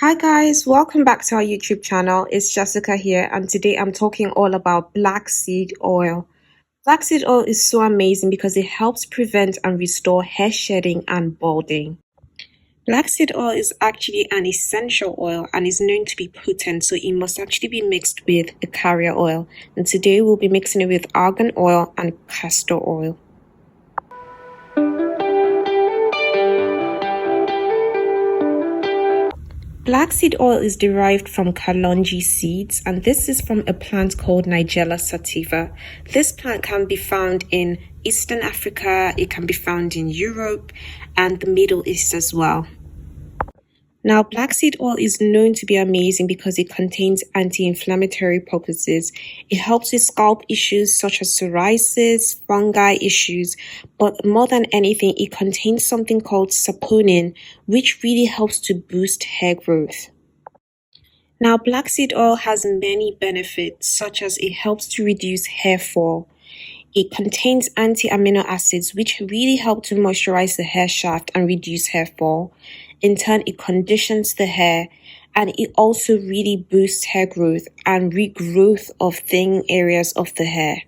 Hi guys, welcome back to our YouTube channel. It's Jessica here, and today I'm talking all about black seed oil. Black seed oil is so amazing because it helps prevent and restore hair shedding and balding. Black seed oil is actually an essential oil and is known to be potent, so it must actually be mixed with a carrier oil. And today we'll be mixing it with argan oil and castor oil. Black seed oil is derived from kalonji seeds, and this is from a plant called Nigella sativa. This plant can be found in Eastern Africa, it can be found in Europe and the Middle East as well. Now, black seed oil is known to be amazing because it contains anti-inflammatory properties. It helps with scalp issues such as psoriasis, fungi issues, but more than anything, it contains something called saponin, which really helps to boost hair growth. Now, black seed oil has many benefits, such as it helps to reduce hair fall. It contains anti-amino acids, which really help to moisturize the hair shaft and reduce hair fall. In turn, it conditions the hair, and it also really boosts hair growth and regrowth of thin areas of the hair.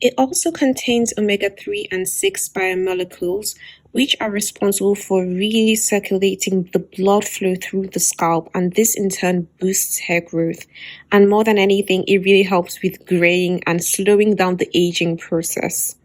It also contains omega-3 and 6 biomolecules, which are responsible for really circulating the blood flow through the scalp, and this in turn boosts hair growth. And more than anything, it really helps with graying and slowing down the aging process.